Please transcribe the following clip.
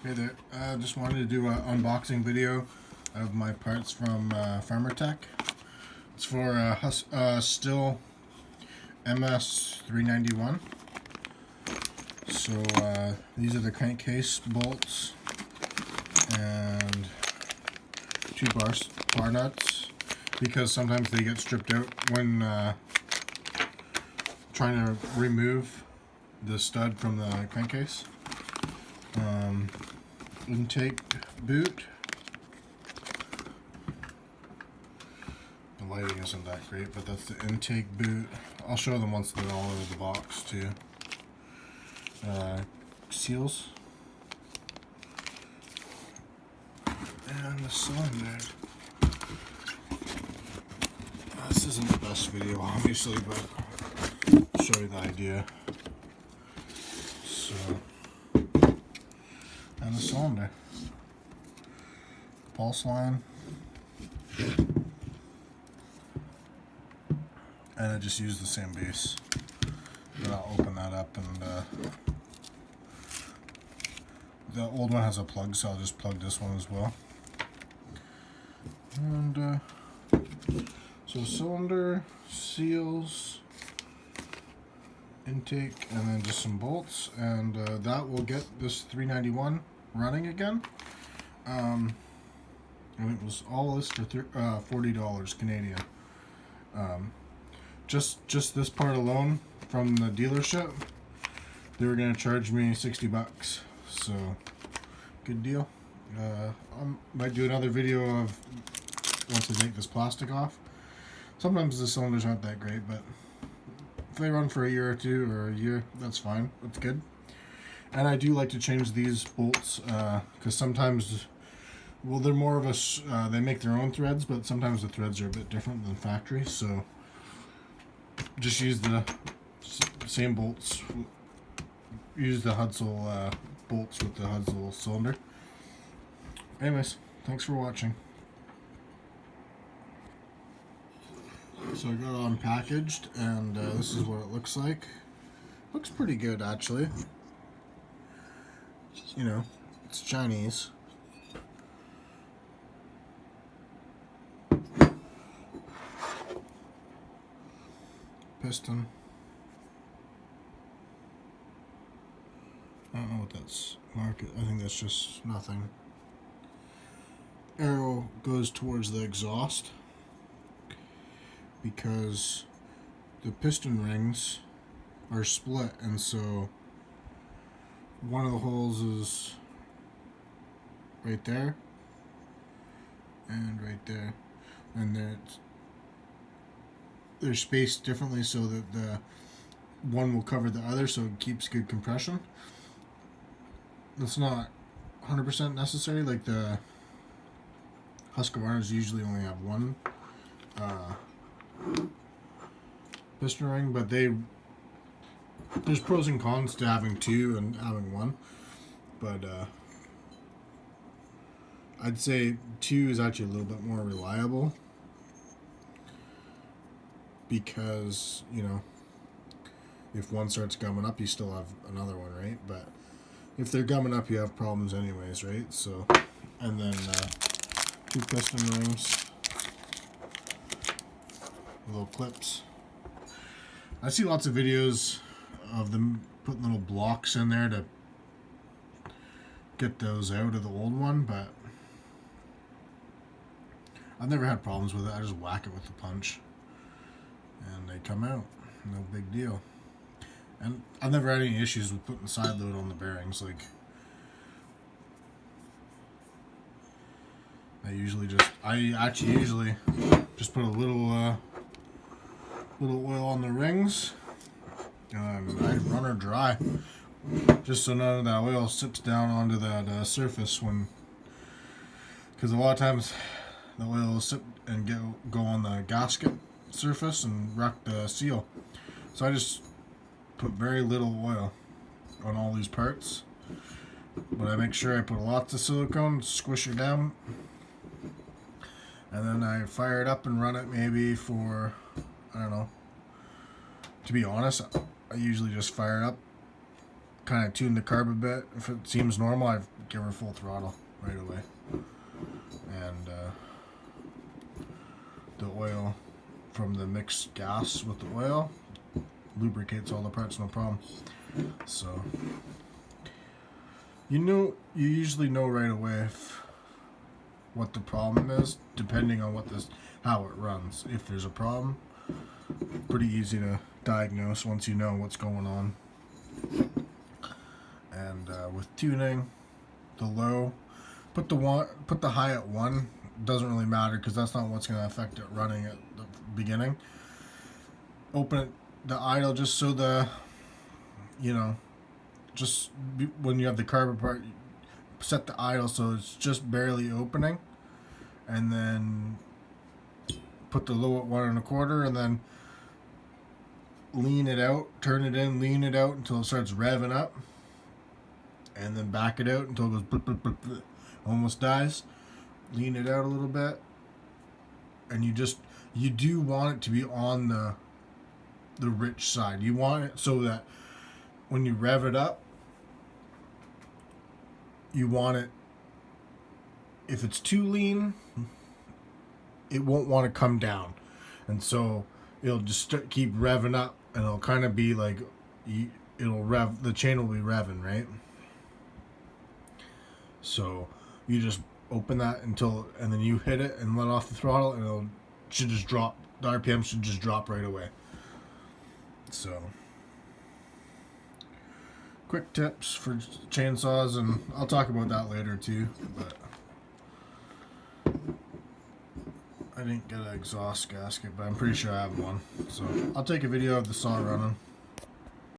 Hey there, just wanted to do an unboxing video of my parts from farmertec. It's for Still ms391. So these are the crankcase bolts and two bar nuts, because sometimes they get stripped out when trying to remove the stud from the crankcase. Intake boot. The lighting isn't that great, but that's the intake boot. I'll show them once they're all out of the box too. Seals. And the cylinder. This isn't the best video, obviously, but I'll show you the idea. So, and the cylinder. Pulse line. And I just use the same base. But I'll open that up, and the old one has a plug, so I'll just plug this one as well. And so cylinder, seals, intake, and then just some bolts, and that will get this 391 running again. And it was all this for $40 Canadian. Just this part alone from the dealership, they were gonna charge me $60, so good deal. I might do another video of once I take this plastic off. Sometimes the cylinders aren't that great, but if they run for a year or two, or a year, that's fine. That's good. And I do like to change these bolts because sometimes, well, they're more of a they make their own threads, but sometimes the threads are a bit different than factory, so just use the same bolts. Use the Hudzel bolts with the Hudzel cylinder. Anyways, thanks for watching. So I got it unpackaged, and this is what it looks like. Looks pretty good, actually. You know, it's Chinese. Piston. I don't know what that's marked. I think that's just nothing. Arrow goes towards the exhaust because the piston rings are split, and so one of the holes is right there and right there, and they're spaced differently so that the one will cover the other, so it keeps good compression. That's not 100% necessary. Like the Husqvarnas usually only have one piston ring, but there's pros and cons to having two and having one. But I'd say two is actually a little bit more reliable, because, you know, if one starts gumming up, you still have another one, right? But if they're gumming up, you have problems anyways, right? So, and then two piston rings, little clips. I see lots of videos of them putting little blocks in there to get those out of the old one, but I've never had problems with it. I just whack it with the punch and they come out. No big deal. And I've never had any issues with putting side load on the bearings. Like, I actually usually just put a little oil on the rings, and I run her dry, just so none of that oil sips down onto that surface. Because a lot of times the oil will sip and go on the gasket surface and wreck the seal. So I just put very little oil on all these parts, but I make sure I put lots of silicone, squish it down, and then I fire it up and run it maybe for, I don't know, to be honest, I usually just fire it up kind of tune the carb a bit. If it seems normal, I give her full throttle right away. And the oil from the mixed gas with the oil lubricates all the parts, no problem. So you usually know right away what the problem is, depending on how it runs. If there's a problem, pretty easy to diagnose once you know what's going on. And with tuning, the low, put the high at 1. Doesn't really matter because that's not what's going to affect it running at the beginning. Open the idle just so when you have the carb apart, set the idle so it's just barely opening, and then put the low at 1 1/4, and then lean it out, turn it in, lean it out until it starts revving up, and then back it out until it goes blip, blip, blip, blip, almost dies. Lean it out a little bit, and you do want it to be on the rich side. You want it so that when you rev it up, you want it, if it's too lean, it won't want to come down, and so it'll just keep revving up, and it'll kind of be like it'll rev, the chain will be revving, right? So you just open that and then you hit it and let off the throttle, and it should just drop. The RPM should just drop right away. So quick tips for chainsaws, and I'll talk about that later too, but I didn't get an exhaust gasket, but I'm pretty sure I have one. So I'll take a video of the saw running.